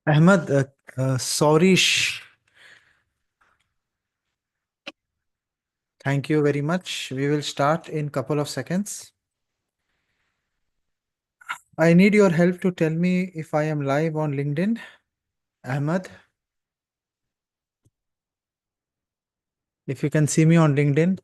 Ahmed, sorry, thank you very much. We will start in couple of seconds. I need your help to tell me if I am live on LinkedIn. Ahmed, if you can see me on LinkedIn.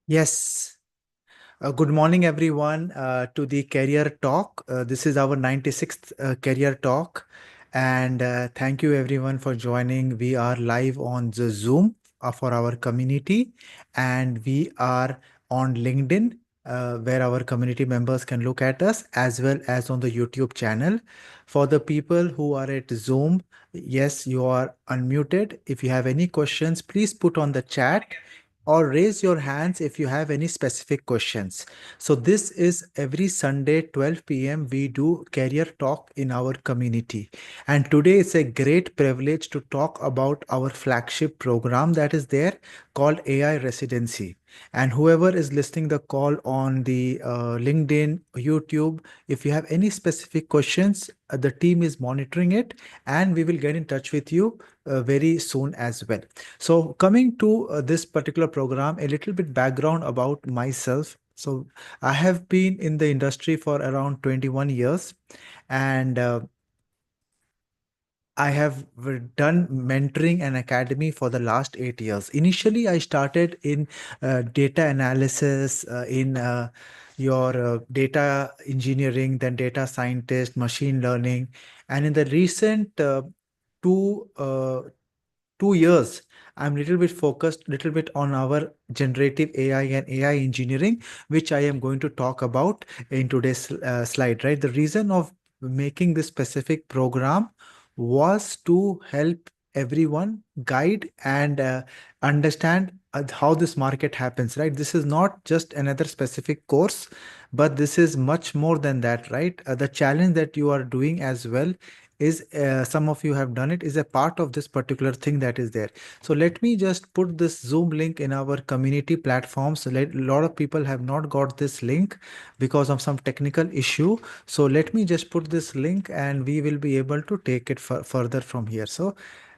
Yes. Good morning, everyone, to the Career Talk. This is our 96th Career Talk. And thank you, everyone, for joining. We are live on the Zoom for our community, and we are on LinkedIn, where our community members can look at us, as well as on the YouTube channel. For the people who are at Zoom, yes, you are unmuted. If you have any questions, please put on the chat or raise your hands if you have any specific questions. So this is every Sunday 12 p.m. we do career talk in our community. And today it's a great privilege to talk about our flagship program that is there called AI Residency. And whoever is listening the call on the LinkedIn, YouTube, if you have any specific questions, the team is monitoring it and we will get in touch with you very soon as well. So coming to this particular program, a little bit background about myself. So I have been in the industry for around 21 years and I have done mentoring and academy for the last 8 years. Initially, I started in data analysis, in your data engineering, then data scientist, machine learning. And in the recent two, uh, 2 years, I'm little bit focused, little bit on our generative AI and AI engineering, which I am going to talk about in today's slide, right? The reason of making this specific program was to help everyone guide and understand how this market happens, right? This is not just another specific course, but this is much more than that, right? The challenge that you are doing as well is some of you have done it, is a part of this particular thing that is there. So let me just put this Zoom link in our community platforms. A lot of people have not got this link because of some technical issue. So let me just put this link and we will be able to take it further from here. So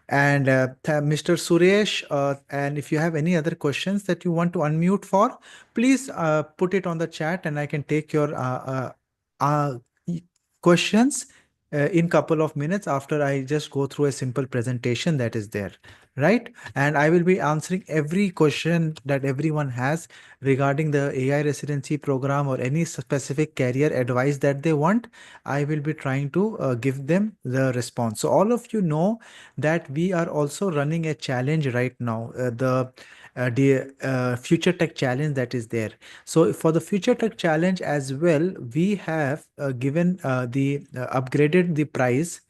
and Mr. Suresh, and if you have any other questions that you want to unmute for, please put it on the chat and I can take your questions in couple of minutes after I just go through a simple presentation that is there, right? And I will be answering every question that everyone has regarding the AI residency program or any specific career advice that they want. I will be trying to give them the response. So all of you know that we are also running a challenge right now, the Future Tech Challenge that is there. So for the Future Tech Challenge as well, we have given upgraded the price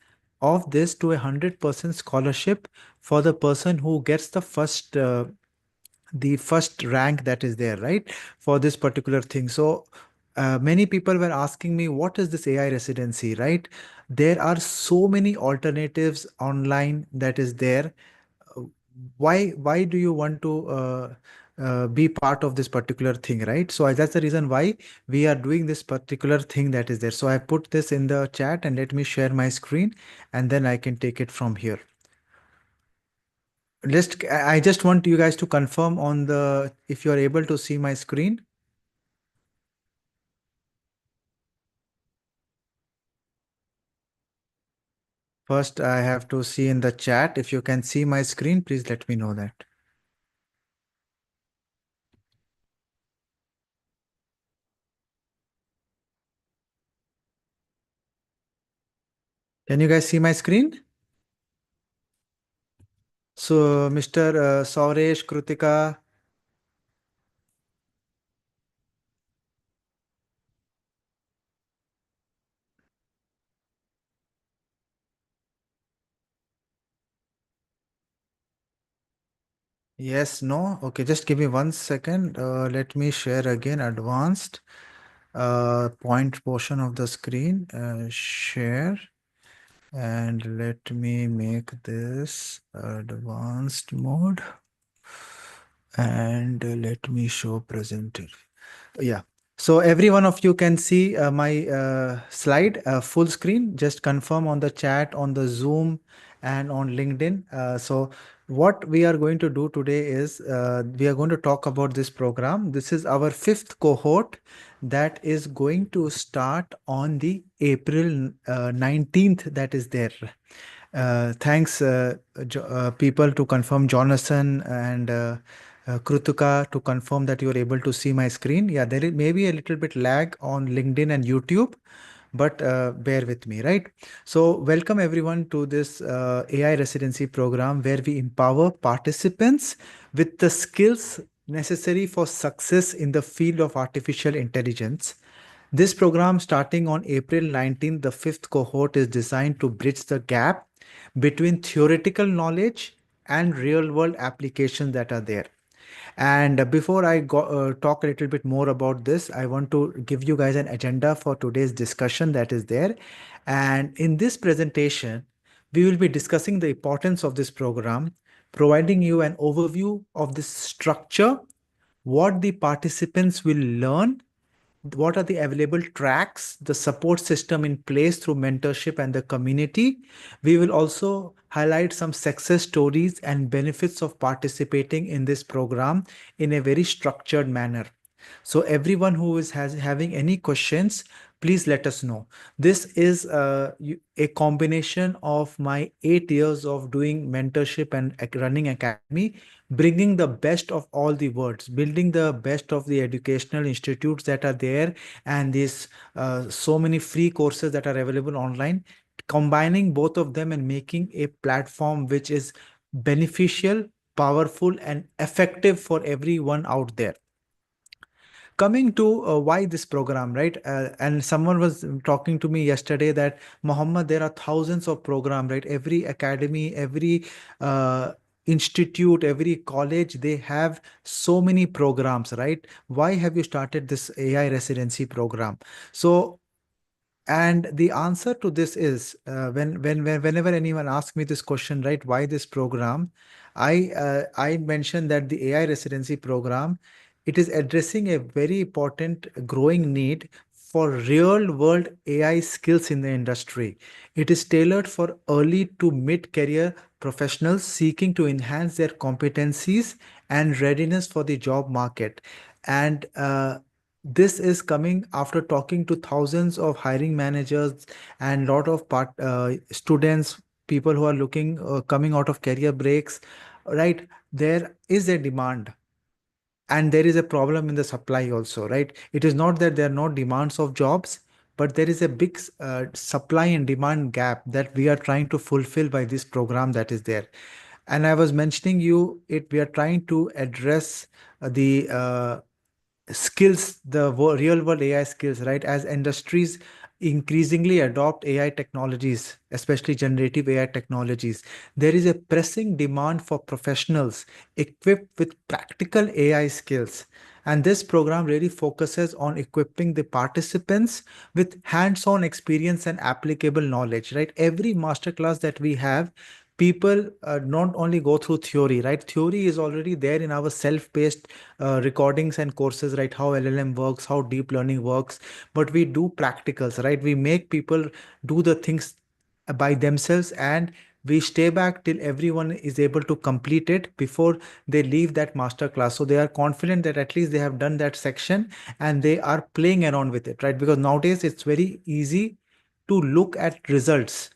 of this to 100% scholarship for the person who gets the first rank that is there, right, for this particular thing. So many people were asking me, what is this AI residency, right? There are so many alternatives online that is there. uh, why do you want to be part of this particular thing, right? So that's the reason why we are doing this particular thing that is there. So I put this in the chat and let me share my screen and then I can take it from here. I just want you guys to confirm on the if you are able to see my screen. First, I have to see in the chat. If you can see my screen, please let me know that. Can you guys see my screen? So, Mr. Sauresh, Krutika, yes, no? Okay, just give me 1 second. Let me share again advanced. point portion of the screen, share, and let me make this advanced mode, and let me show presenter. Yeah. So every one of you can see my slide full screen. Just confirm on the chat, on the Zoom, and on LinkedIn. So what we are going to do today is we are going to talk about this program. This is our fifth cohort that is going to start on the April 19th. That is there. Thanks, people, to confirm, Jonathan and Krutika, to confirm that you are able to see my screen. Yeah, there is maybe a little bit lag on LinkedIn and YouTube, but bear with me, right? So, welcome everyone to this AI residency program where we empower participants with the skills necessary for success in the field of artificial intelligence. This program, starting on April 19th, the fifth cohort, is designed to bridge the gap between theoretical knowledge and real world applications that are there. And before I talk a little bit more about this, I want to give you guys an agenda for today's discussion that is there. And in this presentation, we will be discussing the importance of this program, providing you an overview of the structure, what the participants will learn, what are the available tracks, the support system in place through mentorship and the community. We will also highlight some success stories and benefits of participating in this program in a very structured manner. So everyone who is having any questions, please let us know. This is a combination of my 8 years of doing mentorship and running academy, bringing the best of all the worlds, building the best of the educational institutes that are there, and these so many free courses that are available online, combining both of them and making a platform which is beneficial, powerful, and effective for everyone out there. Coming to why this program, right? And someone was talking to me yesterday that, Mohammed, there are thousands of programs, right? Every academy, every institute, every college, they have so many programs, right? Why have you started this AI residency program? So, and the answer to this is, whenever anyone asks me this question, right, why this program, I mentioned that the AI residency program, it is addressing a very important growing need for real world AI skills in the industry. It is tailored for early to mid career professionals seeking to enhance their competencies and readiness for the job market. And this is coming after talking to thousands of hiring managers and lot of students, people who are looking coming out of career breaks, right? There is a demand and there is a problem in the supply also, right? It is not that there are no demands of jobs, but there is a big supply and demand gap that we are trying to fulfill by this program that is there. And I was mentioning you it, we are trying to address the skills, the real world AI skills, right? As industries increasingly adopt AI technologies, especially generative AI technologies, there is a pressing demand for professionals equipped with practical AI skills. And this program really focuses on equipping the participants with hands-on experience and applicable knowledge, right? Every masterclass that we have, people not only go through theory, right? Theory is already there in our self-paced recordings and courses, right? How LLM works, how deep learning works, but we do practicals, right? We make people do the things by themselves, and we stay back till everyone is able to complete it before they leave that master class, so they are confident that at least they have done that section and they are playing around with it, right? Because nowadays it's very easy to look at results.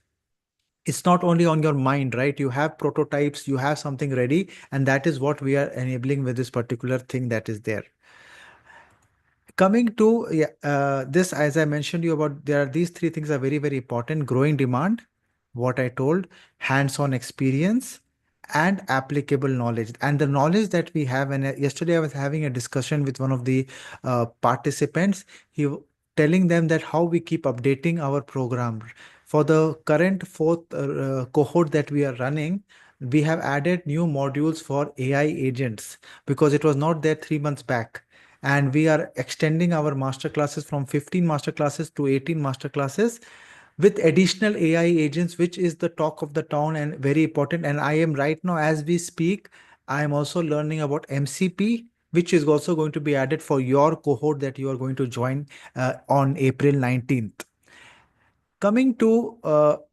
It's not only on your mind, right? You have prototypes, you have something ready, and that is what we are enabling with this particular thing that is there. Coming to, yeah, this, as I mentioned you about, there are these three things are very, very important: growing demand, what I told, hands-on experience, and applicable knowledge. And the knowledge that we have, and yesterday I was having a discussion with one of the participants, telling them that how we keep updating our program. For the current fourth cohort that we are running, we have added new modules for AI agents because it was not there 3 months back, and we are extending our master classes from 15 master classes to 18 master classes with additional AI agents, which is the talk of the town and very important. And I am right now, as we speak, I am also learning about MCP, which is also going to be added for your cohort that you are going to join on April 19th. Coming to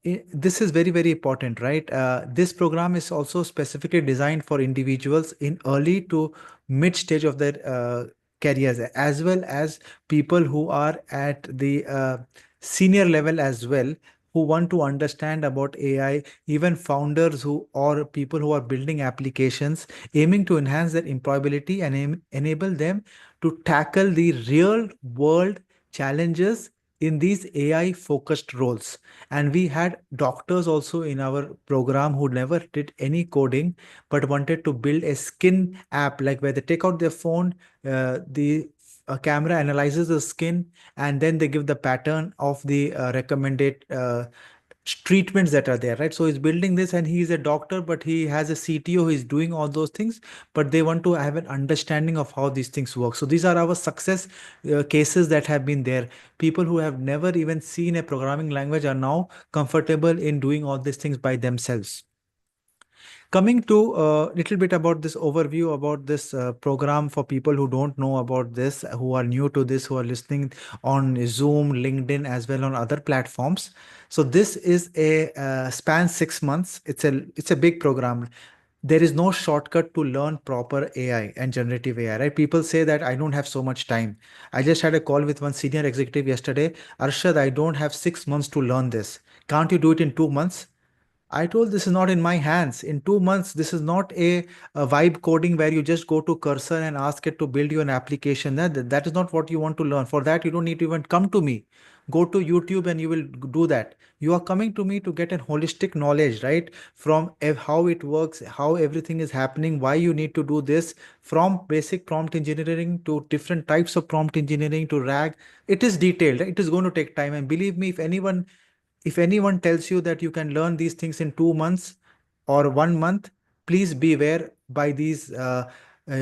this is very, very important, right? This program is also specifically designed for individuals in early to mid stage of their careers, as well as people who are at the senior level as well, who want to understand about AI, even founders who or people who are building applications, aiming to enhance their employability and enable them to tackle the real world challenges in these AI focused roles. And we had doctors also in our program who never did any coding but wanted to build a skin app, like where they take out their phone, the camera analyzes the skin, and then they give the pattern of the recommended treatments that are there, right? So he's building this, and he is a doctor, but he has a CTO, he's doing all those things, but they want to have an understanding of how these things work. So these are our success cases that have been there. People who have never even seen a programming language are now comfortable in doing all these things by themselves. Coming to a little bit about this overview about this program for people who don't know about this, who are new to this, who are listening on Zoom, LinkedIn, as well on other platforms. So this is a span 6 months. It's a big program. There is no shortcut to learn proper AI and generative AI, right? People say that I don't have so much time. I just had a call with one senior executive yesterday. Arshad, I don't have 6 months to learn this. Can't you do it in 2 months? I told this is not in my hands. In 2 months, this is not a vibe coding where you just go to cursor and ask it to build you an application. That is not what you want to learn. For that, you don't need to even come to me. Go to YouTube and you will do that. You are coming to me to get a holistic knowledge, right? From how it works, how everything is happening, why you need to do this, from basic prompt engineering to different types of prompt engineering to RAG. It is detailed. It is going to take time. And believe me, if anyone tells you that you can learn these things in 2 months or 1 month, please beware by these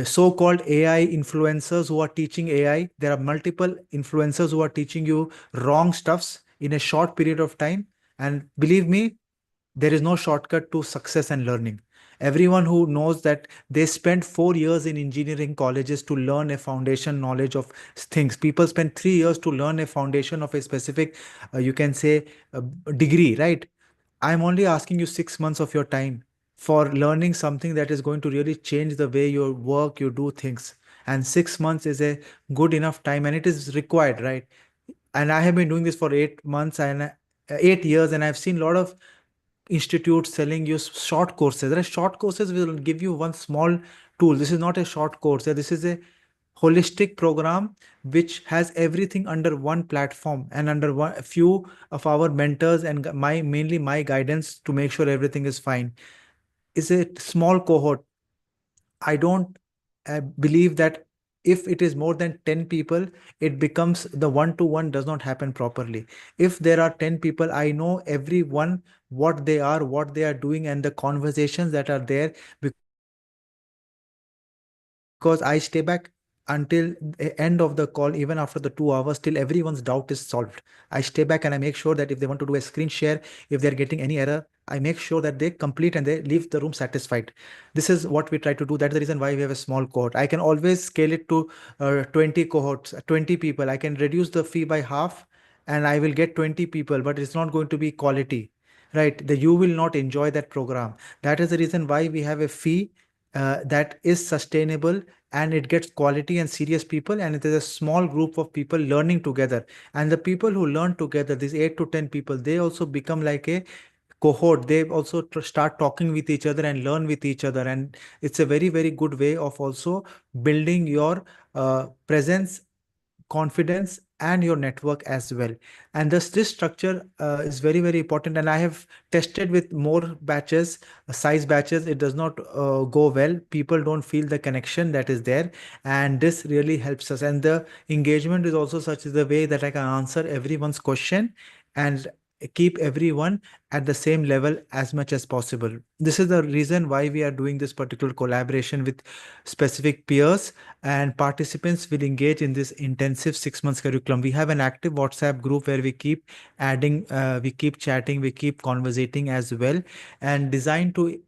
so-called AI influencers who are teaching AI. There are multiple influencers who are teaching you wrong stuffs in a short period of time. And believe me, there is no shortcut to success and learning. Everyone who knows that they spent 4 years in engineering colleges to learn a foundation knowledge of things. People spend 3 years to learn a foundation of a specific, you can say, uh, degree, right? I'm only asking you 6 months of your time for learning something that is going to really change the way you work, you do things. And 6 months is a good enough time, and it is required, right? And I have been doing this for 8 months and 8 years, and I've seen a lot of institutes selling you short courses. There are short courses will give you one small tool. This is not a short course. This is a holistic program which has everything under one platform and under a few of our mentors and my mainly my guidance to make sure everything is fine. Is a small cohort. I don't believe that if it is more than 10 people, it becomes the one to one does not happen properly. If there are 10 people, I know everyone what they are, what they are doing, and the conversations that are there, because I stay back until the end of the call, even after the 2 hours, till everyone's doubt is solved. I stay back and I make sure that if they want to do a screen share, if they're getting any error, I make sure that they complete and they leave the room satisfied. This is what we try to do. That is the reason why we have a small cohort. I can always scale it to 20 cohorts, 20 people. I can reduce the fee by half and I will get 20 people, but it's not going to be quality, right? You will not enjoy that program. That is the reason why we have a fee that is sustainable, and it gets quality and serious people, and it is a small group of people learning together. And the people who learn together, these 8 to 10 people, they also become like a cohort. They also start talking with each other and learn with each other, and it's a very, very good way of also building your presence, confidence, and your network as well. And this structure is very, very important, and I have tested with more batches, size batches. It does not go well. People don't feel the connection that is there, and this really helps us. And the engagement is also such the way that I can answer everyone's question, and keep everyone at the same level as much as possible. This is the reason why we are doing this particular collaboration with specific peers, and participants will engage in this intensive 6 months curriculum. We have an active WhatsApp group where we keep adding, we keep chatting, we keep conversating as well, and designed to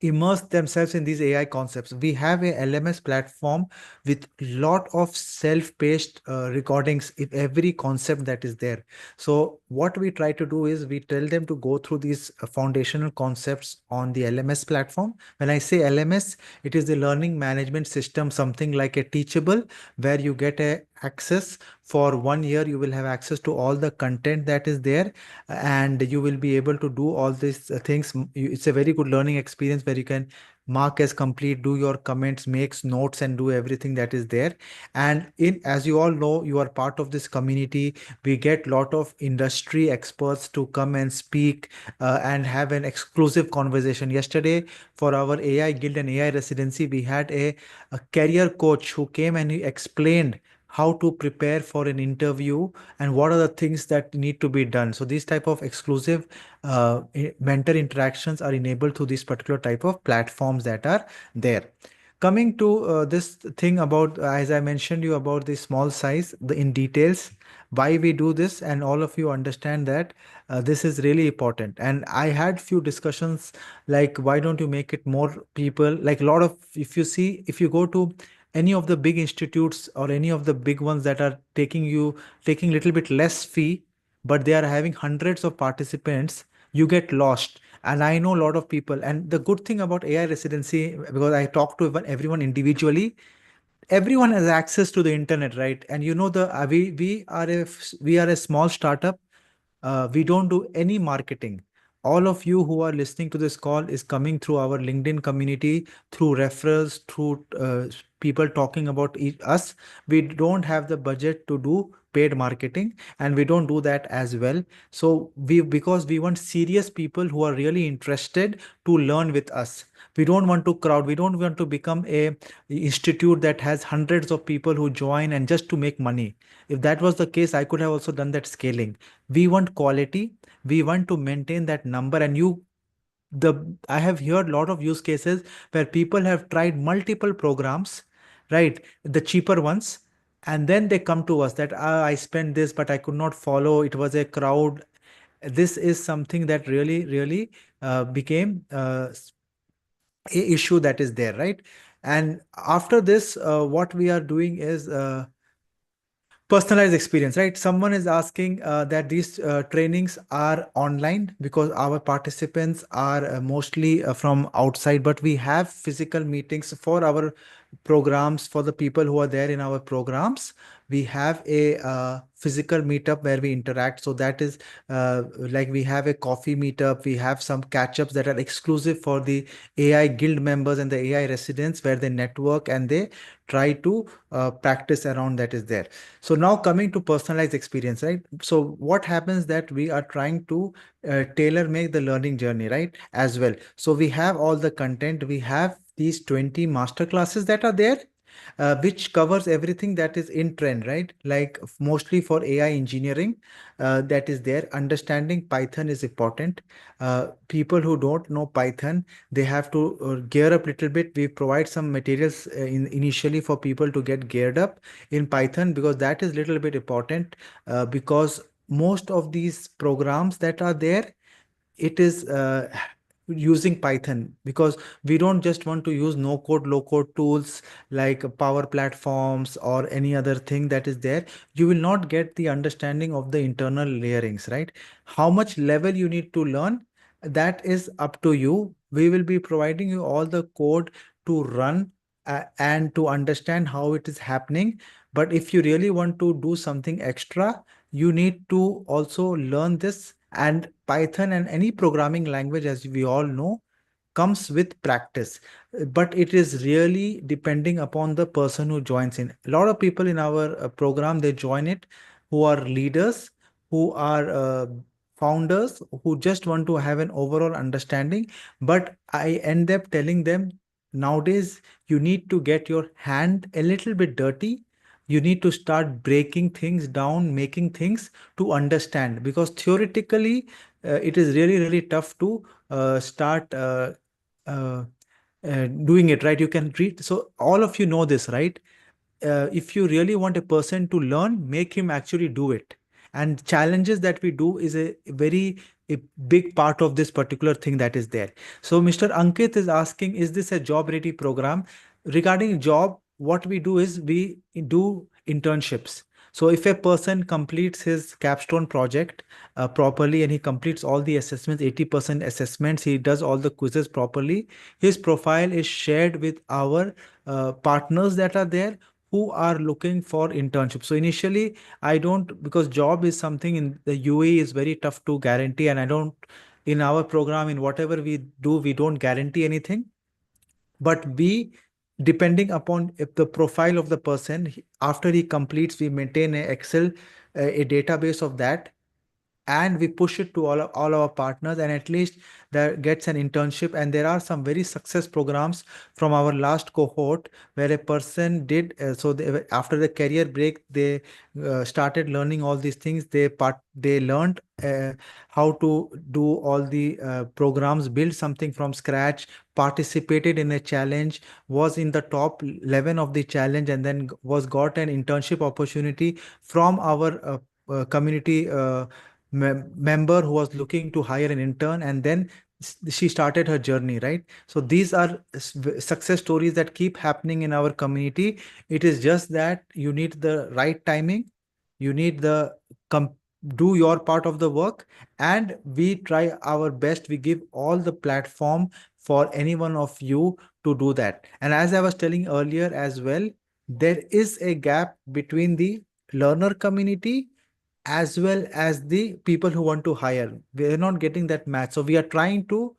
immerse themselves in these AI concepts. We have a LMS platform with lot of self-paced recordings in every concept that is there. So what we try to do is we tell them to go through these foundational concepts on the LMS platform. When I say LMS, it is the learning management system, something like a Teachable, where you get a access for 1 year. You will have access to all the content that is there, and you will be able to do all these things. It's a very good learning experience where you can mark as complete, do your comments, makes notes, and do everything that is there. And in, as you all know, you are part of this community. We get lot of industry experts to come and speak and have an exclusive conversation. Yesterday, for our AI Guild and AI Residency, we had a career coach who came and he explained how to prepare for an interview and what are the things that need to be done. So these type of exclusive mentor interactions are enabled through this particular type of platforms that are there. Coming to this thing about, as I mentioned you about the small size, the in details, why we do this, and all of you understand that this is really important. And I had few discussions like, why don't you make it more people? Like a lot of, if you see, if you go to any of the big institutes or any of the big ones that are taking little bit less fee, but they are having hundreds of participants, you get lost. And I know a lot of people. And the good thing about AI residency, because I talk to everyone individually, everyone has access to the internet, right? And you know, the we are a small startup. We don't do any marketing. All of you who are listening to this call is coming through our LinkedIn community, through referrals, through people talking about us. We don't have the budget to do paid marketing, and we don't do that as well. So because we want serious people who are really interested to learn with us. We don't want to crowd. We don't want to become a institute that has hundreds of people who join and just to make money. If that was the case, I could have also done that scaling. We want quality. We want to maintain that number. And the I have heard a lot of use cases where people have tried multiple programs, right? The cheaper ones. And then they come to us that, I spent this, but I could not follow. It was a crowd. This is something that really became a issue that is there, right? And after this, what we are doing is personalized experience, right? Someone is asking that these trainings are online because our participants are mostly from outside, but we have physical meetings for our programs. For the people who are there in our programs, we have a physical meetup where we interact. So that is like, we have a coffee meetup, we have some catch-ups that are exclusive for the AI guild members and the AI residents, where they network and they try to practice around that is there. So now coming to personalized experience, right? So what happens that we are trying to tailor make the learning journey, right? As well. So we have all the content. We have these 20 master classes that are there, which covers everything that is in trend, right? Like mostly for AI engineering, that is there. Understanding Python is important. People who don't know Python, they have to gear up a little bit. We provide some materials initially for people to get geared up in Python, because that is little bit important, because most of these programs that are there, it is using Python, because we don't just want to use no code, low code tools like Power Platforms or any other thing that is there. You will not get the understanding of the internal layerings, right? How much level you need to learn, that is up to you. We will be providing you all the code to run and to understand how it is happening. But if you really want to do something extra, you need to also learn this. And Python and any programming language, as we all know, comes with practice. But it is really depending upon the person who joins in. A lot of people in our program, they join it, who are leaders, who are founders, who just want to have an overall understanding. But I end up telling them, nowadays you need to get your hand a little bit dirty, You need to start breaking things down, making things to understand, because theoretically it is really, really tough to start uh, doing it, right? You can read. So all of you know this, right? If you really want a person to learn, make him actually do it. And challenges that we do is a very a big part of this particular thing that is there. So Mr. Ankit is asking, is this a job ready program? Regarding job, what we do is we do internships. So if a person completes his capstone project properly, and he completes all the assessments, 80% assessments, he does all the quizzes properly, his profile is shared with our partners that are there, who are looking for internship. So initially, I don't, because job is something in the UAE is very tough to guarantee, and I don't, in our program, in whatever we do, we don't guarantee anything. But we, depending upon if the profile of the person, after he completes, we maintain a Excel, a database of that, and we push it to all our partners, and at least that gets an internship. And there are some very success programs from our last cohort where a person did after the career break, they started learning all these things. They learned how to do all the programs, build something from scratch, participated in a challenge, was in the top 11 of the challenge, and then was got an internship opportunity from our community member who was looking to hire an intern, and then she started her journey, right? So these are success stories that keep happening in our community. It is just that you need the right timing, you need the com- do your part of the work, and we try our best. We give all the platform for any one of you to do that. And as I was telling earlier as well, there is a gap between the learner community as well as the people who want to hire. We are not getting that match. So we are trying to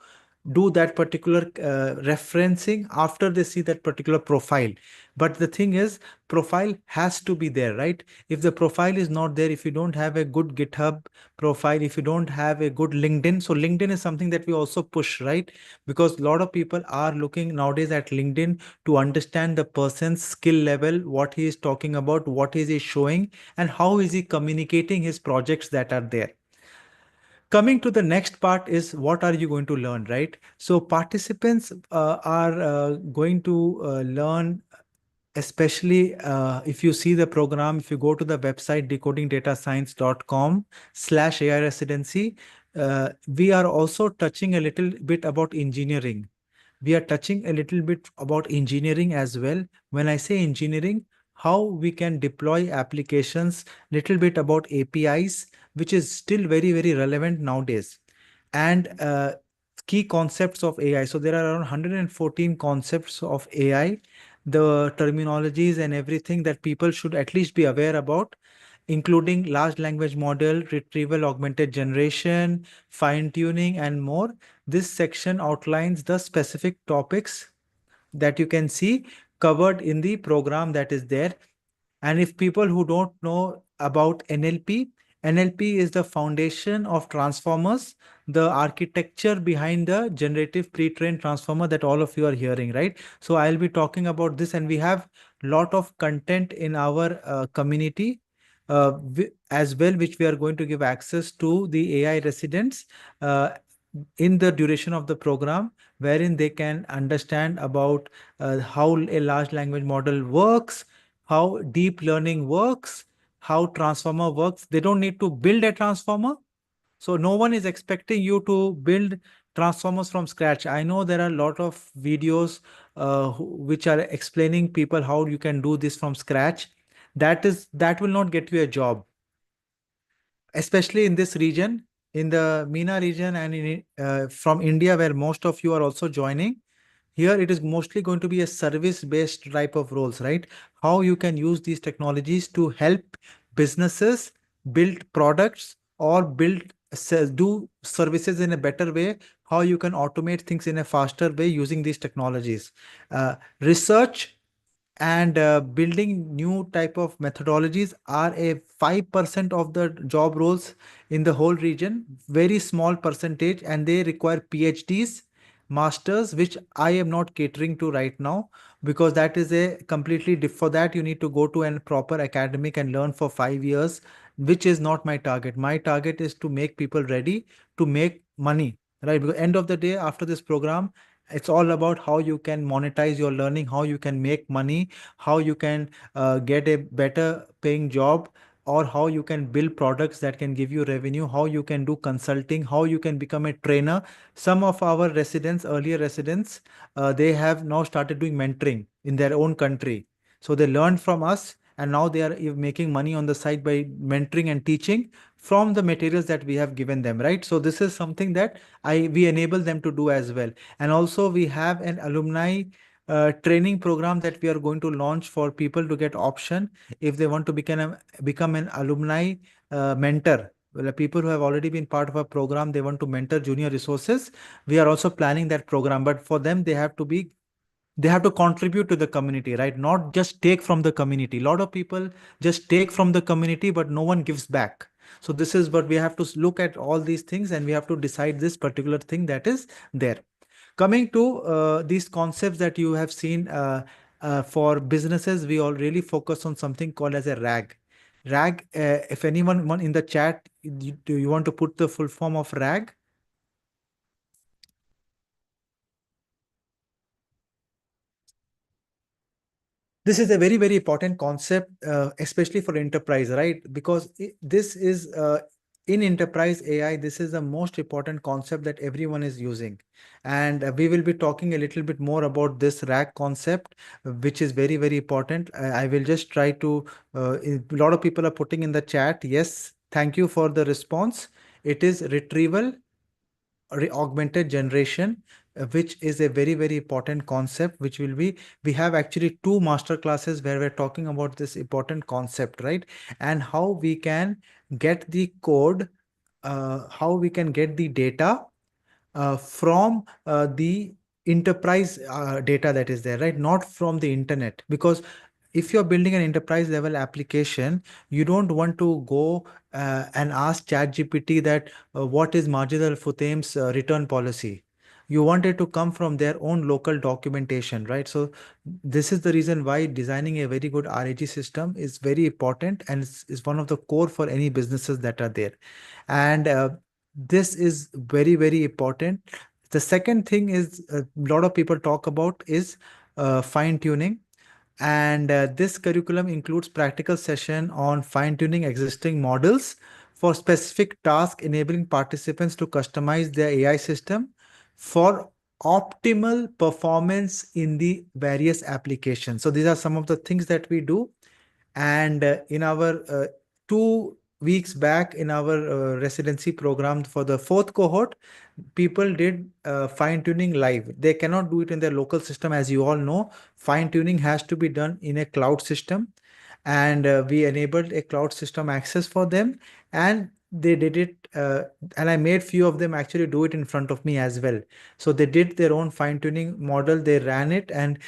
do that particular referencing after they see that particular profile. But the thing is, profile has to be there, right? If the profile is not there, if you don't have a good GitHub profile, if you don't have a good LinkedIn, so LinkedIn is something that we also push, right? Because a lot of people are looking nowadays at LinkedIn to understand the person's skill level, what he is talking about, what is he showing, and how is he communicating his projects that are there. Coming to the next part is, what are you going to learn, right? So participants are going to learn, especially if you see the program, if you go to the website decodingdatascience.com/AI residency, we are also touching a little bit about engineering. We are touching a little bit about engineering as well. When I say engineering, how we can deploy applications, little bit about APIs, which is still very, very relevant nowadays. And key concepts of AI. So there are around 114 concepts of AI, the terminologies and everything that people should at least be aware about, including large language model, retrieval augmented generation, fine tuning, and more. This section outlines the specific topics that you can see covered in the program that is there. And if people who don't know about NLP, NLP is the foundation of transformers, the architecture behind the generative pre-trained transformer that all of you are hearing, right? So I'll be talking about this, and we have lot of content in our community as well, which we are going to give access to the AI residents uh, in the duration of the program, wherein they can understand about how a large language model works, how deep learning works, how transformer works. They don't need to build a transformer. So no one is expecting you to build transformers from scratch. I know there are a lot of videos which are explaining people how you can do this from scratch. That will not get you a job, especially in this region, in the MENA region, and from India, where most of you are also joining. Here, it is mostly going to be a service-based type of roles, right? How you can use these technologies to help businesses build products or do services in a better way. How you can automate things in a faster way using these technologies. Research and building new type of methodologies are a 5% of the job roles in the whole region, very small percentage, and they require PhDs, masters, which I am not catering to right now. because that is a completely for that you need to go to a proper academic and learn for 5 years, which is not my target. My target is to make people ready to make money, right? Because end of the day, after this program, it's all about how you can monetize your learning, how you can make money, how you can get a better paying job, or how you can build products that can give you revenue, how you can do consulting, how you can become a trainer. Some of our residents, earlier residents, they have now started doing mentoring in their own country. So they learned from us, and now they are making money on the side by mentoring and teaching from the materials that we have given them, right? So this is something that I we enable them to do as well. And also we have an alumni training program that we are going to launch for people to get option if they want to become an alumni mentor. Well, the people who have already been part of a program, they want to mentor junior resources. We are also planning that program, but for them, they have to contribute to the community, right? Not just take from the community. A lot of people just take from the community, but no one gives back. So this is what we have to look at all these things, and we have to decide this particular thing that is there. Coming to these concepts that you have seen for businesses, we all really focus on something called as a RAG. RAG, if anyone in the chat, do you want to put the full form of RAG? This is a very, very important concept, especially for enterprise, right? Because this is in enterprise AI, this is the most important concept that everyone is using. And we will be talking a little bit more about this RAG concept, which is very, very important. I will just try to, a lot of people are putting in the chat. Yes, thank you for the response. It is retrieval augmented generation, which is a very, very important concept, which will be, we have actually two master classes where we're talking about this important concept, right? And how we can get the code, how we can get the data from the enterprise data that is there, right? Not from the internet. Because if you're building an enterprise level application, you don't want to go and ask ChatGPT that what is Marginal Futem's return policy. You want it to come from their own local documentation, right? So this is the reason why designing a very good RAG system is very important, and is one of the core for any businesses that are there. And this is very, very important. The second thing is a lot of people talk about is fine tuning. And this curriculum includes practical session on fine-tuning existing models for specific tasks, enabling participants to customize their AI system for optimal performance in the various applications. So these are some of the things that we do. And in our 2 weeks back in our residency program for the fourth cohort, people did fine tuning live. They cannot do it in their local system. As you all know, fine tuning has to be done in a cloud system. And we enabled a cloud system access for them, and they did it. And I made few of them actually do it in front of me as well. So they did their own fine tuning model, they ran it, and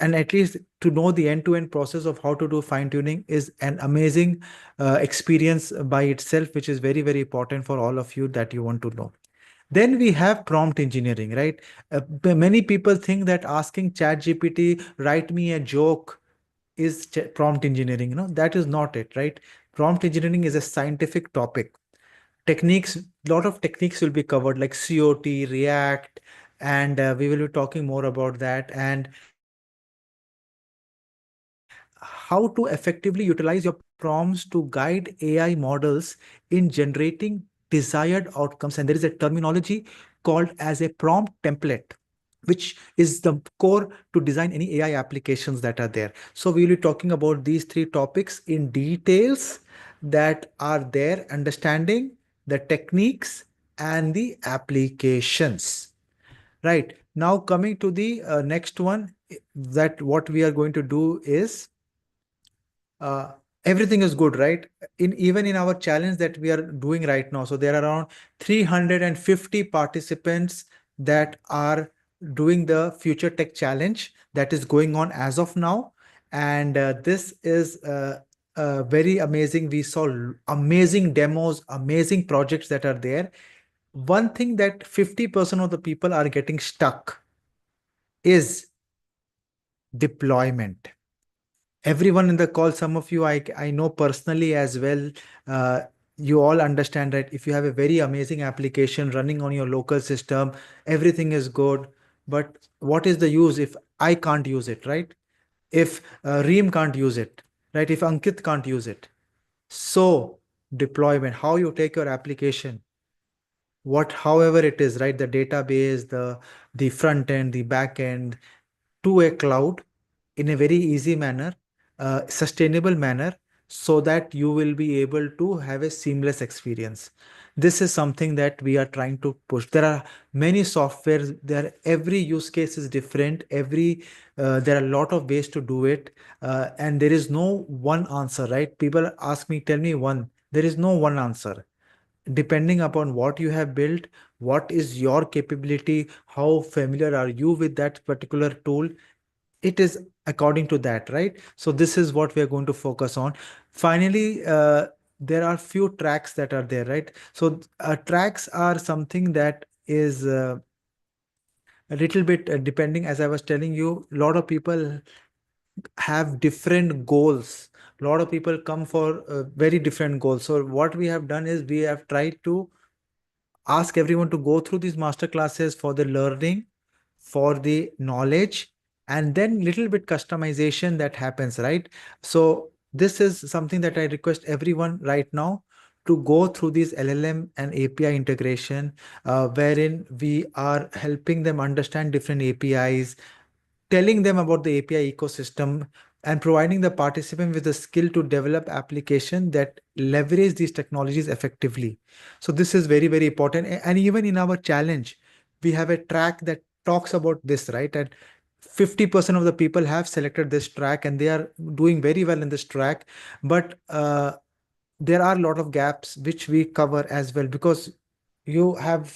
at least to know the end-to-end process of how to do fine tuning is an amazing experience by itself, which is very, very important for all of you that you want to know. Then we have prompt engineering, right? Many people think that asking ChatGPT, write me a joke, is prompt engineering. That is not it, right? Prompt engineering is a scientific topic. Techniques, lot of techniques will be covered, like COT, React, and we will be talking more about that. And how to effectively utilize your prompts to guide AI models in generating desired outcomes. And there is a terminology called as a prompt template, which is the core to design any AI applications that are there. So we will be talking about these three topics in details that are there, understanding the techniques and the applications. Right. Now coming to the next one, that what we are going to do is uh, everything is good, right? In even in our challenge that we are doing right now, so there are around 350 participants that are doing the future tech challenge that is going on as of now. And this is very amazing. We saw amazing demos, amazing projects that are there. One thing that 50% of the people are getting stuck is deployment. Everyone in the call, some of you I know personally as well, uh, you all understand that if you have a very amazing application running on your local system, everything is good, but what is the use if I can't use it, right? If Reem can't use it, right? If Ankit can't use it. So deployment, how you take your application, what however it is, right? The database, the front end, the back end, to a cloud in a very easy manner, sustainable manner, so that you will be able to have a seamless experience. This is something that we are trying to push. There are many softwares. There, every use case is different. There are a lot of ways to do it, and there is no one answer. Right? People ask me, tell me one. There is no one answer. Depending upon what you have built, what is your capability, how familiar are you with that particular tool, it is according to that, right? So this is what we are going to focus on. Finally, there are few tracks that are there, right? So tracks are something that is a little bit depending, as I was telling you, a lot of people have different goals. A lot of people come for very different goals. So what we have done is we have tried to ask everyone to go through these master classes for the learning, for the knowledge, and then little bit customization that happens, right? So this is something that I request everyone right now to go through these LLM and API integration, wherein we are helping them understand different APIs, telling them about the API ecosystem, and providing the participant with the skill to develop application that leverage these technologies effectively. So this is very, very important. And even in our challenge, we have a track that talks about this, right? And 50% of the people have selected this track and they are doing very well in this track. But there are a lot of gaps which we cover as well, because you have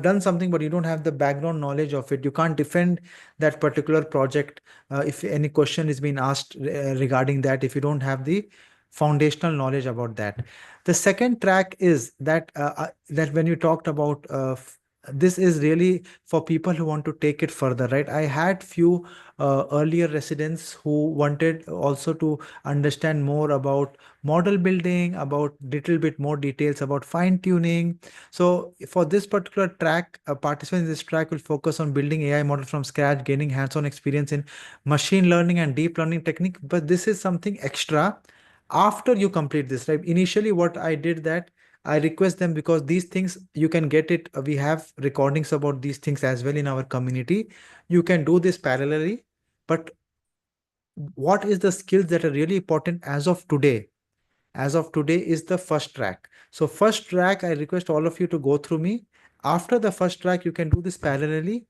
done something but you don't have the background knowledge of it. You can't defend that particular project if any question is being asked regarding that, if you don't have the foundational knowledge about that. The second track is that when you talked about this is really for people who want to take it further, right? I had few earlier residents who wanted also to understand more about model building, about little bit more details about fine tuning. So for this particular track, participants in this track will focus on building AI model from scratch, gaining hands-on experience in machine learning and deep learning technique. But this is something extra after you complete this, right? Initially, what I did that I request them, because these things you can get it. We have recordings about these things as well in our community. You can do this parallelly, but what is the skills that are really important as of today is the first track. So first track, I request all of you to go through me. After the first track, you can do this parallelly.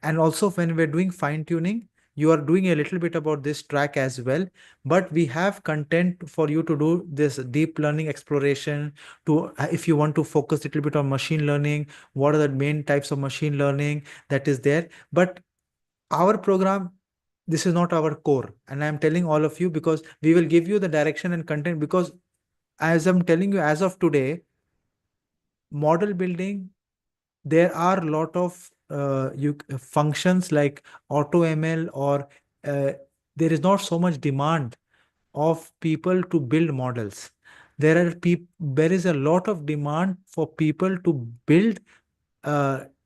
And also when we're doing fine tuning, you are doing a little bit about this track as well. But we have content for you to do this deep learning exploration, to if you want to focus a little bit on machine learning, what are the main types of machine learning that is there. But our program, this is not our core, and I'm telling all of you because we will give you the direction and content. Because as I'm telling you, as of today, model building, there are a lot of functions like auto ML, or uh, there is not so much demand of people to build models. There is a lot of demand for people to build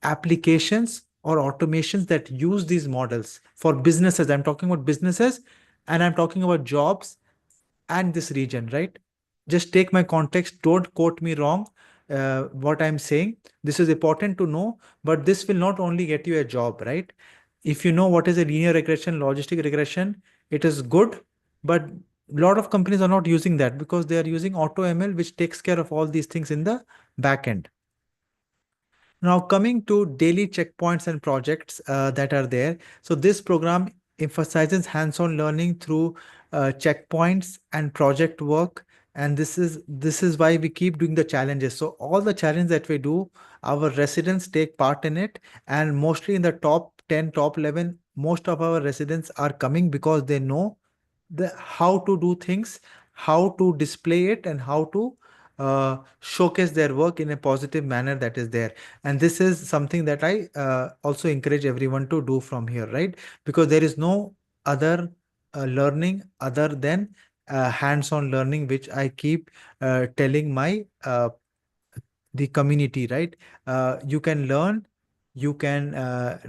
applications or automations that use these models for businesses. I'm talking about businesses, and I'm talking about jobs and this region, right? Just take my context, don't quote me wrong. What I'm saying, this is important to know, but this will not only get you a job, right? If you know what is a linear regression, logistic regression, it is good, but a lot of companies are not using that because they are using auto ML, which takes care of all these things in the back end. Now, coming to daily checkpoints and projects that are there. So this program emphasizes hands-on learning through checkpoints and project work. And this is why we keep doing the challenges. So all the challenges that we do, our residents take part in it. And mostly in the top 10, top 11, most of our residents are coming because they know how to do things, how to display it, and how to showcase their work in a positive manner that is there. And this is something that I also encourage everyone to do from here, right? Because there is no other learning other than hands-on learning, which I keep telling my the community, right? You can learn, you can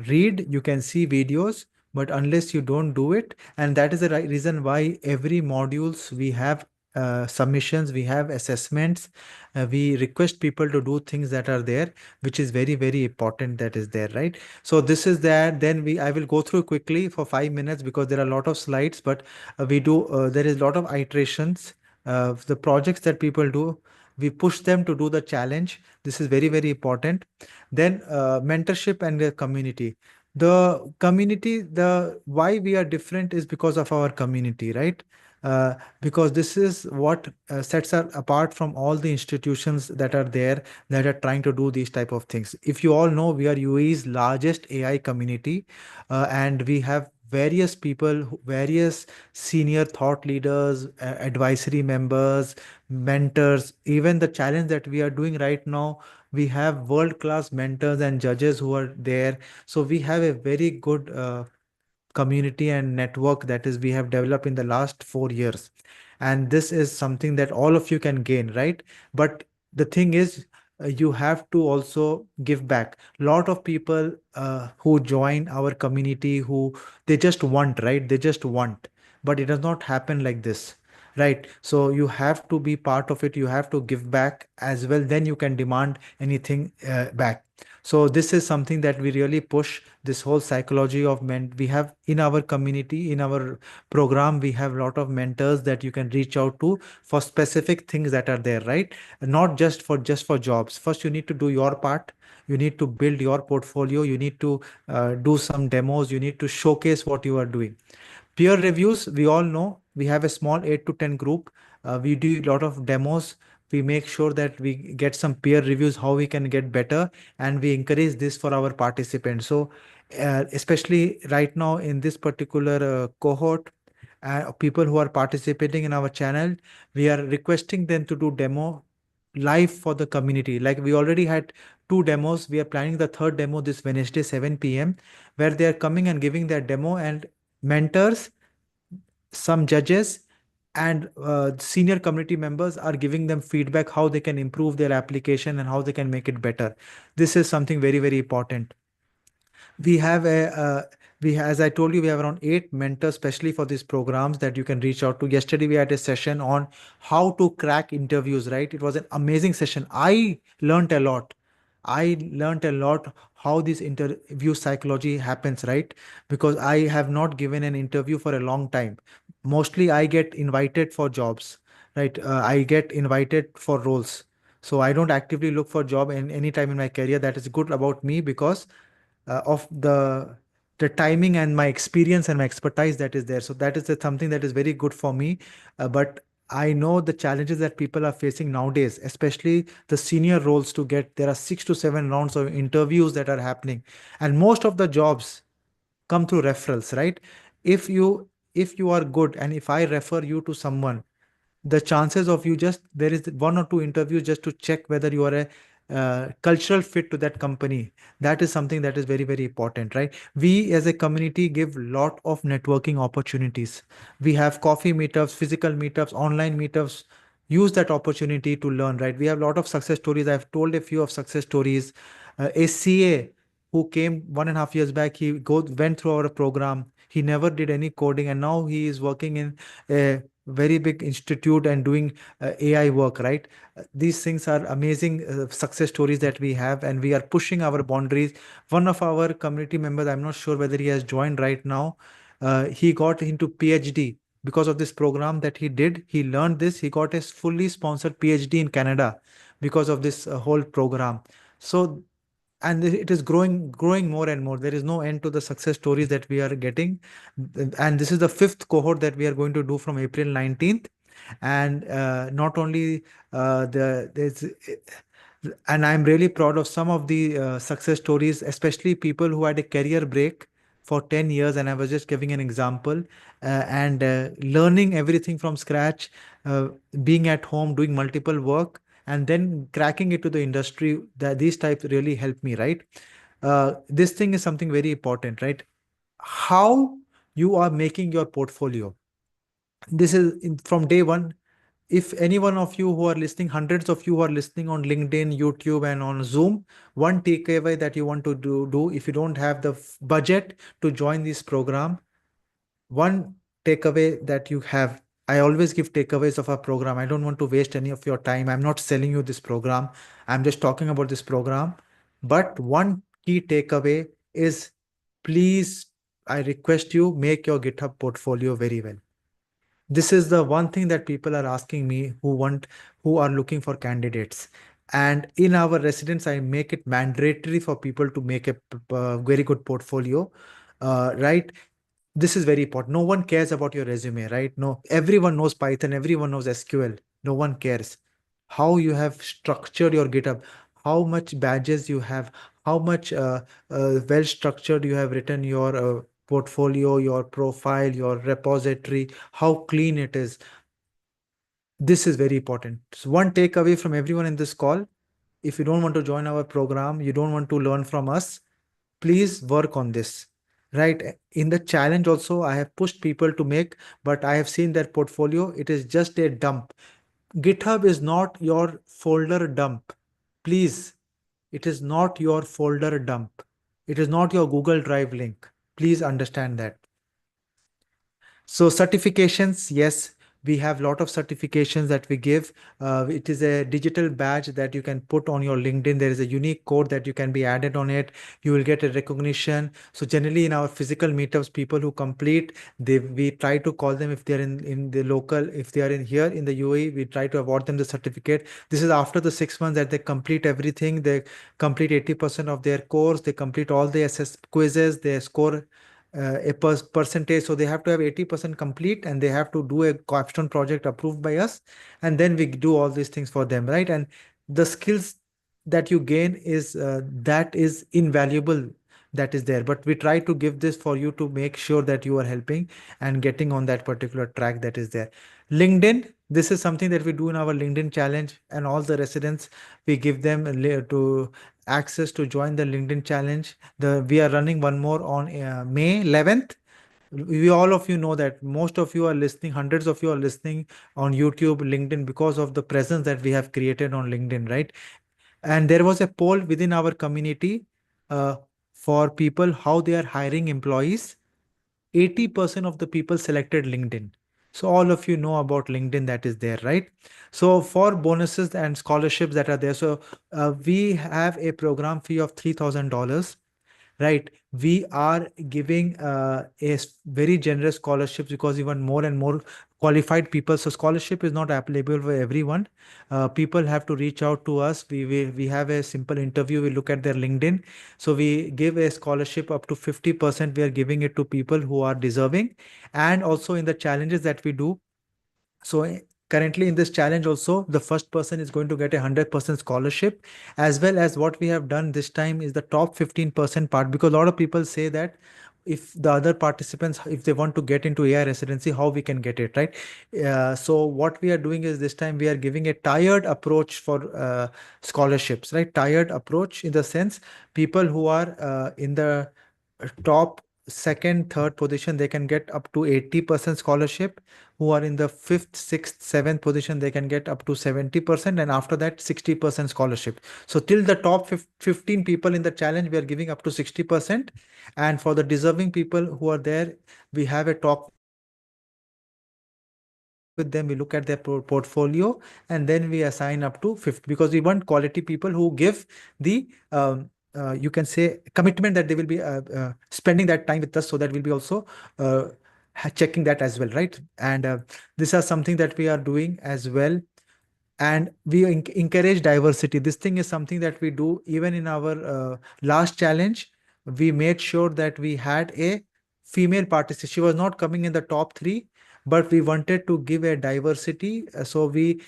read, you can see videos, but unless you don't do it, and that is the right reason why every modules we have submissions, we have assessments, we request people to do things that are there, which is very, very important that is there, right? So this is that. Then I will go through quickly for 5 minutes because there are a lot of slides, but there is a lot of iterations. The projects that people do, we push them to do the challenge. This is very, very important. Then mentorship and the community. The why we are different is because of our community, right? Because this is what sets us apart from all the institutions that are there that are trying to do these type of things. If you all know, we are UAE's largest AI community, and we have various people, various senior thought leaders, advisory members, mentors. Even the challenge that we are doing right now, we have world class mentors and judges who are there. So we have a very good community and network that is we have developed in the last 4 years, and this is something that all of you can gain, right? But the thing is, you have to also give back. Lot of people who join our community, who they just want, right? They just want, but it does not happen like this, right? So you have to be part of it, you have to give back as well, then you can demand anything back. So this is something that we really push, this whole psychology of men. We have in our community, in our program, we have a lot of mentors that you can reach out to for specific things that are there, right? Not just for jobs. First, you need to do your part. You need to build your portfolio. You need to do some demos. You need to showcase what you are doing. Peer reviews, we all know we have a small 8 to 10 group. We do a lot of demos. We make sure that we get some peer reviews, how we can get better, and we encourage this for our participants. So, especially right now in this particular cohort, people who are participating in our channel, we are requesting them to do demo live for the community. Like we already had two demos. We are planning the third demo this Wednesday, 7 p.m., where they are coming and giving their demo, and mentors, some judges, and senior community members are giving them feedback how they can improve their application and how they can make it better. This is something very, very important. We have as I told you, we have around 8 mentors, especially for these programs that you can reach out to. Yesterday, we had a session on how to crack interviews, right? It was an amazing session. I learned a lot. I learned a lot how this interview psychology happens, right? Because I have not given an interview for a long time. Mostly, I get invited for jobs, right? I get invited for roles. So I don't actively look for job in any time in my career. That is good about me because of the timing and my experience and my expertise that is there. So that is something that is very good for me. But I know the challenges that people are facing nowadays, especially the senior roles to get. There are 6 to 7 rounds of interviews that are happening, and most of the jobs come through referrals, right? If you are good, and if I refer you to someone, the chances of you just there is 1 or 2 interviews just to check whether you are a cultural fit to that company. That is something that is very, very important, right? We as a community give lot of networking opportunities. We have coffee meetups, physical meetups, online meetups. Use that opportunity to learn, right? We have a lot of success stories. I've told a few of success stories. A CA who came 1.5 years back, went through our program. He never did any coding, and now he is working in a very big institute and doing AI work, right? These things are amazing success stories that we have, and we are pushing our boundaries. One of our community members, I'm not sure whether he has joined right now, he got into PhD because of this program that he did. He learned this, he got a fully sponsored PhD in Canada because of this whole program. So, and it is growing more and more. There is no end to the success stories that we are getting, and this is the fifth cohort that we are going to do from April 19th. And not only there's and I'm really proud of some of the success stories, especially people who had a career break for 10 years. And I was just giving an example, and learning everything from scratch, uh, being at home, doing multiple work, and then cracking it to the industry. That these types really help me, right? This thing is something very important, right? How you are making your portfolio. This is from day one. If any one of you who are listening, hundreds of you who are listening on LinkedIn, YouTube, and on Zoom, one takeaway that you want to do if you don't have the budget to join this program, one takeaway that you have. I always give takeaways of our program. I don't want to waste any of your time. I'm not selling you this program. I'm just talking about this program. But one key takeaway is, please, I request you, make your GitHub portfolio very well. This is the one thing that people are asking me, who are looking for candidates. And in our residence, I make it mandatory for people to make a very good portfolio. Right, this is very important. No one cares about your resume, right? No, everyone knows Python, everyone knows SQL. No one cares how you have structured your GitHub, how much badges you have, how much well structured you have written your portfolio, your profile, your repository, how clean it is. This is very important. So one takeaway from everyone in this call: if you don't want to join our program, you don't want to learn from us, please work on this. Right, in the challenge also I have pushed people to make, but I have seen their portfolio, it is just a dump. GitHub is not your folder dump, please. It is not your folder dump. It is not your Google Drive link. Please understand that. So certifications, yes, we have lot of certifications that we give. It is a digital badge that you can put on your LinkedIn. There is a unique code that you can be added on it. You will get a recognition. So generally in our physical meetups, people who complete, we try to call them if they're in the local, if they are in here in the UAE, we try to award them the certificate. This is after the 6 months that they complete everything. They complete 80% of their course. They complete all the SS quizzes. They score percentage. So they have to have 80% complete, and they have to do a capstone project approved by us. And then we do all these things for them, right? And the skills that you gain that is invaluable, that is there. But we try to give this for you to make sure that you are helping and getting on that particular track that is there. LinkedIn, this is something that we do in our LinkedIn challenge, and all the residents, we give them to access to join the LinkedIn challenge. We are running one more on May 11th. We all of you know that most of you are listening, hundreds of you are listening on YouTube, LinkedIn, because of the presence that we have created on LinkedIn, right? And there was a poll within our community uh, for people how they are hiring employees. 80% of the people selected LinkedIn. So all of you know about LinkedIn that is there, right? So for bonuses and scholarships that are there, so we have a program fee of $3,000. Right, we are giving very generous scholarships, because even more and more qualified people. So scholarship is not applicable for everyone. People have to reach out to us. We have a simple interview. We look at their LinkedIn. So we give a scholarship up to 50%. We are giving it to people who are deserving. And also in the challenges that we do, so currently in this challenge also, the first person is going to get 100% scholarship. As well as what we have done this time is the top 15% part, because a lot of people say that if the other participants, if they want to get into AI residency, how we can get it, right? So what we are doing is this time we are giving a tiered approach for scholarships, right? Tiered approach in the sense, people who are in the top second, third position, they can get up to 80% scholarship. Who are in the fifth, sixth, seventh position, they can get up to 70%, and after that 60% scholarship. So till the top 15 people in the challenge, we are giving up to 60%. And for the deserving people who are there, we have a talk with them, we look at their portfolio, and then we assign up to 50, because we want quality people who give the you can say commitment that they will be spending that time with us, so that we'll be also uh, checking that as well, right? And these are something that we are doing as well. And we encourage diversity. This thing is something that we do even in our last challenge. We made sure that we had a female participant. She was not coming in the top three, but we wanted to give a diversity. So we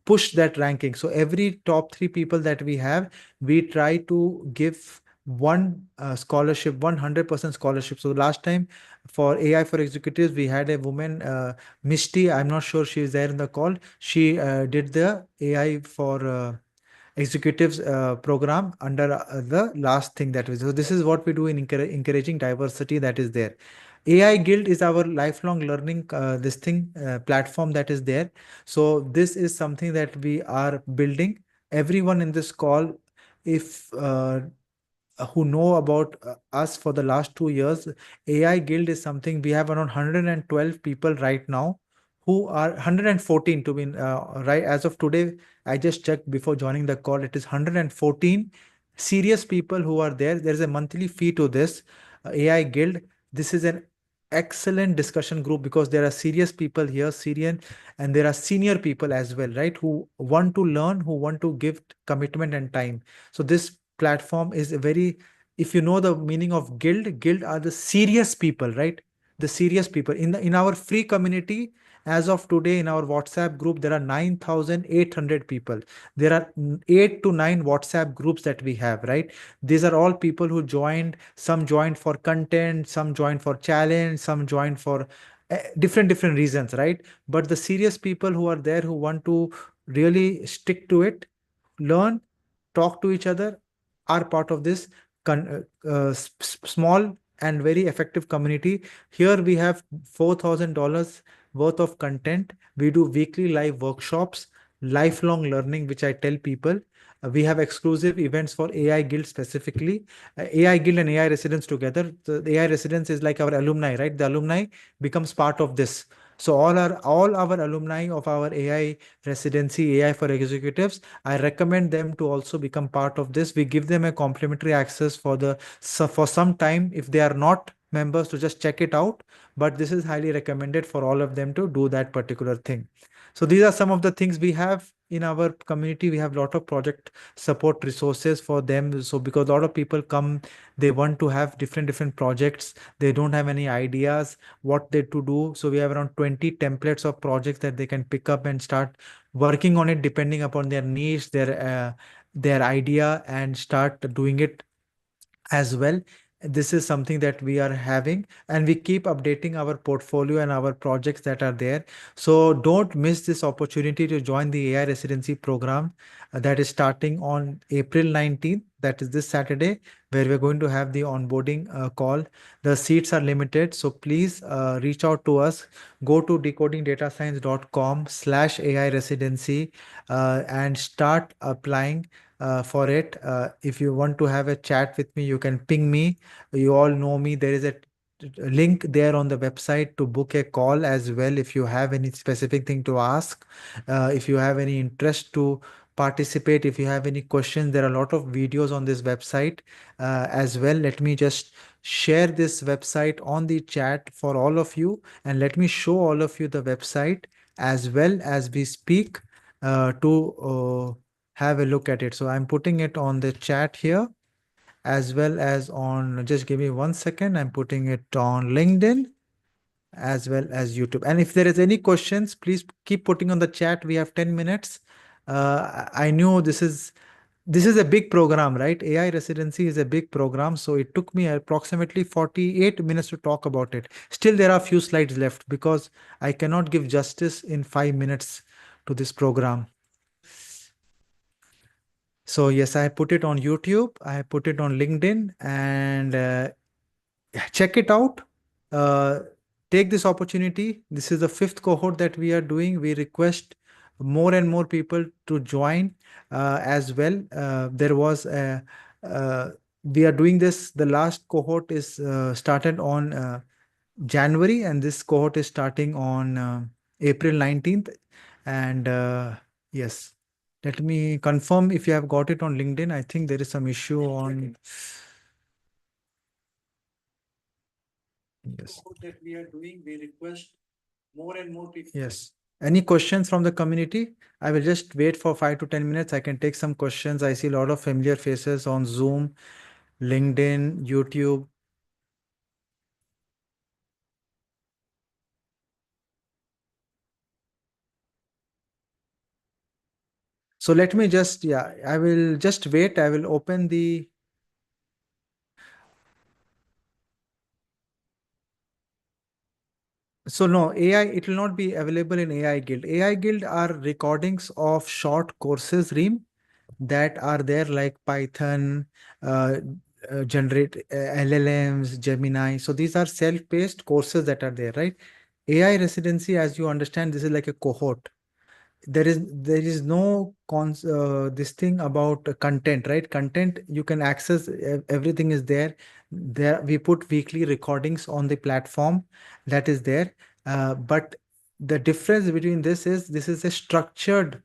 push that ranking. So every top three people that we have, we try to give one scholarship, 100% scholarship. So last time for AI for executives, we had a woman, Misty. I'm not sure she is there in the call. She did the AI for executives program under the last thing that we. So this is what we do in encouraging diversity that is there. AI Guild is our lifelong learning this thing platform that is there. So this is something that we are building. Everyone in this call, if who know about us for the last 2 years, AI Guild is something we have around 112 people right now who are 114 to be right as of today. I just checked before joining the call. It is 114 serious people who are there. There is a monthly fee to this AI Guild. This is an excellent discussion group because there are serious people here, Syrian, and there are senior people as well, right? Who want to learn, who want to give commitment and time. So this platform is a very, if you know the meaning of guild are the serious people, right? The serious people in the in our free community. As of today in our WhatsApp group there are 9,800 people. There are 8 to 9 WhatsApp groups that we have, right? These are all people who joined. Some joined for content, some joined for challenge, some joined for different reasons, right? But the serious people who are there, who want to really stick to it, learn, talk to each other, are part of this small and very effective community. Here we have $4,000 worth of content. We do weekly live workshops, lifelong learning, which I tell people. We have exclusive events for AI Guild specifically. AI Guild and AI Residence together. The AI Residence is like our alumni, right? The alumni becomes part of this. So all our alumni of our AI residency, AI for executives, I recommend them to also become part of this. We give them a complimentary access for the so for some time if they are not members to just check it out. But this is highly recommended for all of them to do that particular thing. So these are some of the things we have in our community. We have a lot of project support resources for them. So because a lot of people come, they want to have different projects. They don't have any ideas what they to do. So we have around 20 templates of projects that they can pick up and start working on it depending upon their needs, their idea, and start doing it as well. This is something that we are having, and we keep updating our portfolio and our projects that are there. So don't miss this opportunity to join the AI residency program that is starting on April 19th. That is this Saturday, where we're going to have the onboarding call. The seats are limited, so please reach out to us. Go to decodingdatascience.com/AI residency and start applying for it. If you want to have a chat with me, you can ping me. You all know me. There is a link there on the website to book a call as well if you have any specific thing to ask. If you have any interest to participate, if you have any questions, there are a lot of videos on this website as well. Let me just share this website on the chat for all of you, and let me show all of you the website as well as we speak to have a look at it. So I'm putting it on the chat here as well as on, just give me 1 second. I'm putting it on LinkedIn as well as YouTube. And if there is any questions, please keep putting on the chat. We have 10 minutes. I know this is a big program, right? AI residency is a big program. So it took me approximately 48 minutes to talk about it. Still, there are a few slides left because I cannot give justice in 5 minutes to this program. So yes, I put it on YouTube, I put it on LinkedIn, and check it out. Uh, Take this opportunity. This is the fifth cohort that we are doing. We request more and more people to join as well. There was a, we are doing this. The last cohort is started on January, and this cohort is starting on April 19th. And yes, let me confirm if you have got it on LinkedIn. I think there is some issue on. Yes. That we are doing, we request more and more people. Yes. Any questions from the community? I will just wait for 5 to 10 minutes. I can take some questions. I see a lot of familiar faces on Zoom, LinkedIn, YouTube. So let me just, yeah, I will just wait. I will open the. So no, AI, it will not be available in AI Guild. AI Guild are recordings of short courses, Reem. that are there, like Python, uh, generate LLMs, Gemini. So these are self-paced courses that are there, right? AI residency, as you understand, this is like a cohort. There is no this thing about content, right? Content you can access, everything is there. There we put weekly recordings on the platform that is there. But the difference between this is a structured,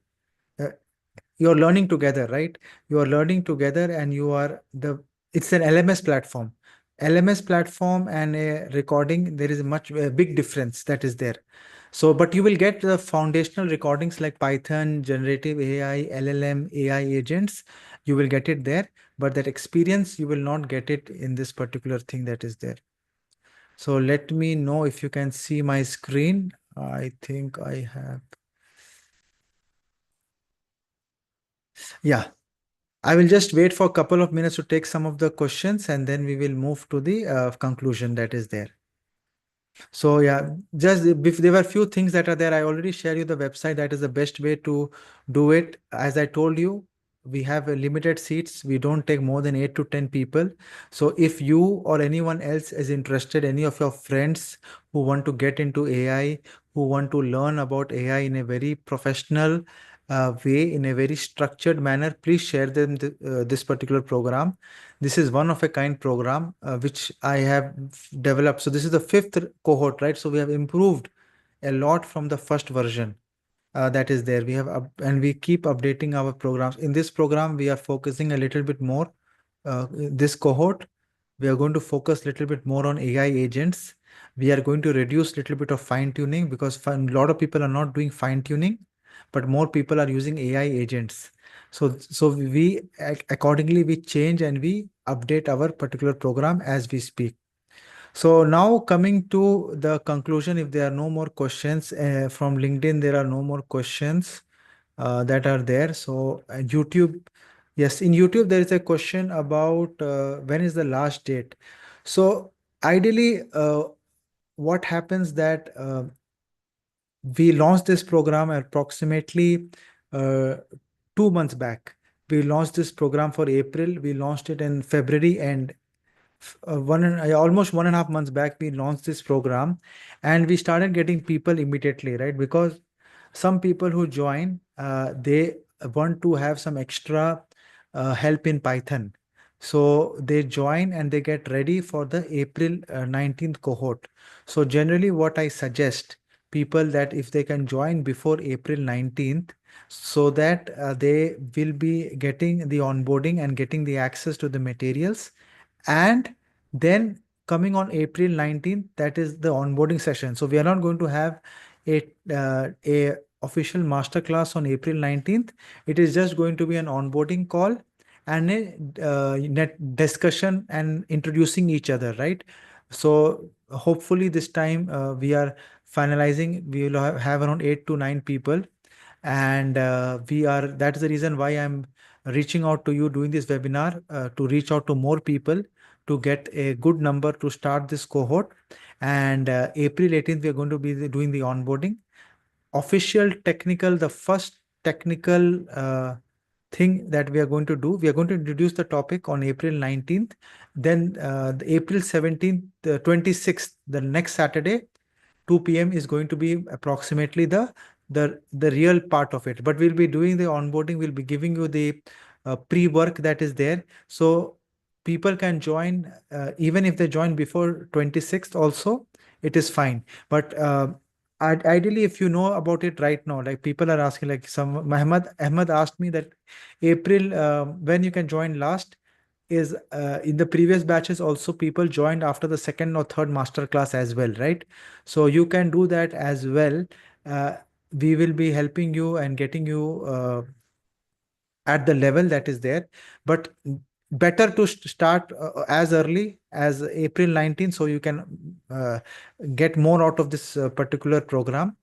uh, you're learning together, right? You are learning together, and you are the it's an LMS platform. LMS platform and a recording, there is a big difference that is there. So, but you will get the foundational recordings like Python, generative AI, LLM, AI agents. You will get it there, but that experience you will not get it in this particular thing that is there. So let me know if you can see my screen. I think I have. Yeah. I will just wait for a couple of minutes to take some of the questions, and then we will move to the conclusion that is there. So yeah, just if there were few things that are there, I already share you the website. That is the best way to do it. As I told you, we have a limited seats. We don't take more than 8 to 10 people. So if you or anyone else is interested, any of your friends who want to get into AI, who want to learn about AI in a very professional way, in a very structured manner, please share them this particular program. This is one of a kind program which I have developed. So this is the fifth cohort, right? So we have improved a lot from the first version that is there. We have and we keep updating our programs. In this program, we are focusing a little bit more. This cohort, we are going to focus a little bit more on AI agents. We are going to reduce a little bit of fine tuning, because a lot of people are not doing fine tuning, but more people are using AI agents. So we accordingly we change and we update our particular program as we speak. So now coming to the conclusion, if there are no more questions from LinkedIn, there are no more questions that are there. So YouTube, yes, in YouTube there is a question about when is the last date. So ideally, what happens that we launched this program approximately uh, 2 months back. We launched this program for April. We launched it in February, and almost 1.5 months back we launched this program, and we started getting people immediately, right? Because some people who join, they want to have some extra help in Python. So they join and they get ready for the April 19th cohort. So generally what I suggest people, that if they can join before April 19th, so that they will be getting the onboarding and getting the access to the materials. And then coming on April 19th, that is the onboarding session. So we are not going to have a official masterclass on April 19th. It is just going to be an onboarding call and a net discussion and introducing each other, right? So hopefully this time we are finalizing. We will have around 8 to 9 people, and that is the reason why I'm reaching out to you, doing this webinar, to reach out to more people to get a good number to start this cohort. And April 18th we are going to be doing the onboarding official technical, the first technical thing that we are going to do. We are going to introduce the topic on April 19th. Then the April 17th, 26th, the next Saturday, 2 p.m. is going to be approximately the real part of it. But we'll be doing the onboarding. We'll be giving you the pre-work that is there. So people can join, even if they join before 26th also, it is fine. But ideally, if you know about it right now, like people are asking, like some Muhammad Ahmed asked me that April, when you can join last, is in the previous batches also people joined after the second or third master class as well, right? So you can do that as well. uh, we will be helping you and getting you at the level that is there. But better to start as early as April 19th, so you can uh, get more out of this particular program.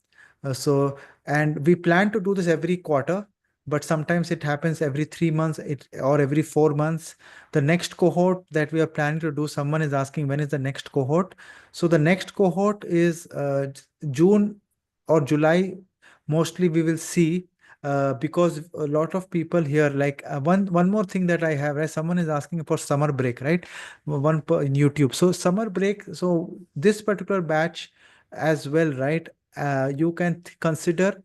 So, and we plan to do this every quarter, but sometimes it happens every 3 months, or every 4 months. The next cohort that we are planning to do, someone is asking when is the next cohort. So the next cohort is June or July, mostly we will see. because a lot of people here, like one more thing that I have, right? Someone is asking for summer break, right? In YouTube. So summer break. So this particular batch as well, right? You can consider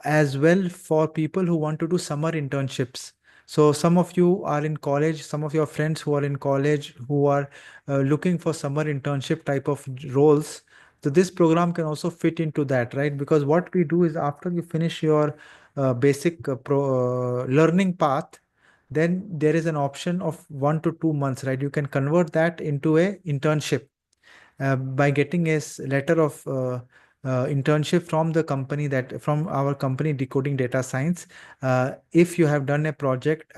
as well for people who want to do summer internships. So some of you are in college, some of your friends who are in college who are looking for summer internship type of roles. So this program can also fit into that, right? Because what we do is after you finish your basic learning path, then there is an option of 1 to 2 months, right? You can convert that into a internship by getting a letter of internship from the company, that from our company Decoding Data Science, if you have done a project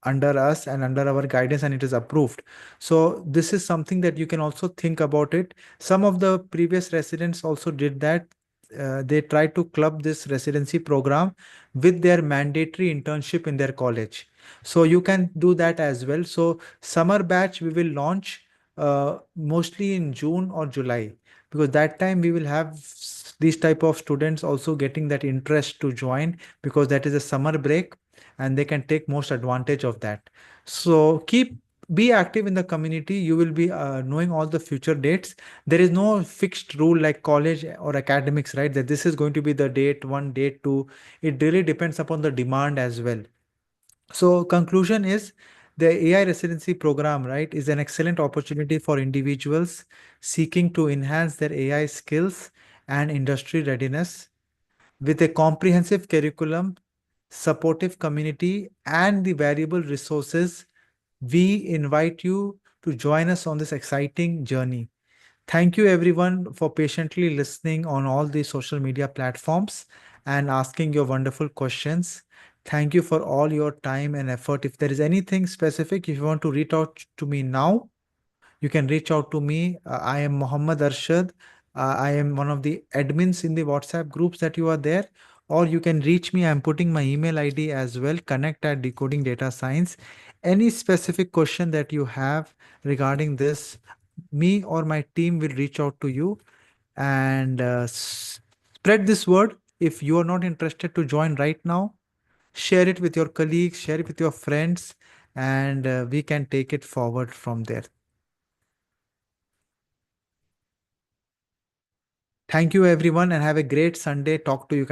under us and under our guidance and it is approved. So this is something that you can also think about it. Some of the previous residents also did that. They tried to club this residency program with their mandatory internship in their college. So you can do that as well. So summer batch we will launch mostly in June or July, because that time we will have these type of students also getting that interest to join, because that is a summer break and they can take most advantage of that. So be active in the community. You will be knowing all the future dates. There is no fixed rule like college or academics, right? That this is going to be the date one, date two. It really depends upon the demand as well. So conclusion is the AI residency program, right, is an excellent opportunity for individuals seeking to enhance their AI skills and industry readiness. With a comprehensive curriculum, supportive community, and the valuable resources, we invite you to join us on this exciting journey. Thank you everyone for patiently listening on all the social media platforms and asking your wonderful questions. Thank you for all your time and effort. If there is anything specific, if you want to reach out to me now, you can reach out to me. I am Muhammad Arshad. I am one of the admins in the WhatsApp groups that you are there. Or you can reach me. I'm putting my email ID as well, connect at Decoding Data Science. Any specific question that you have regarding this, me or my team will reach out to you and spread this word. If you are not interested to join right now, share it with your colleagues, share it with your friends, and we can take it forward from there. Thank you, everyone, and have a great Sunday. Talk to you guys.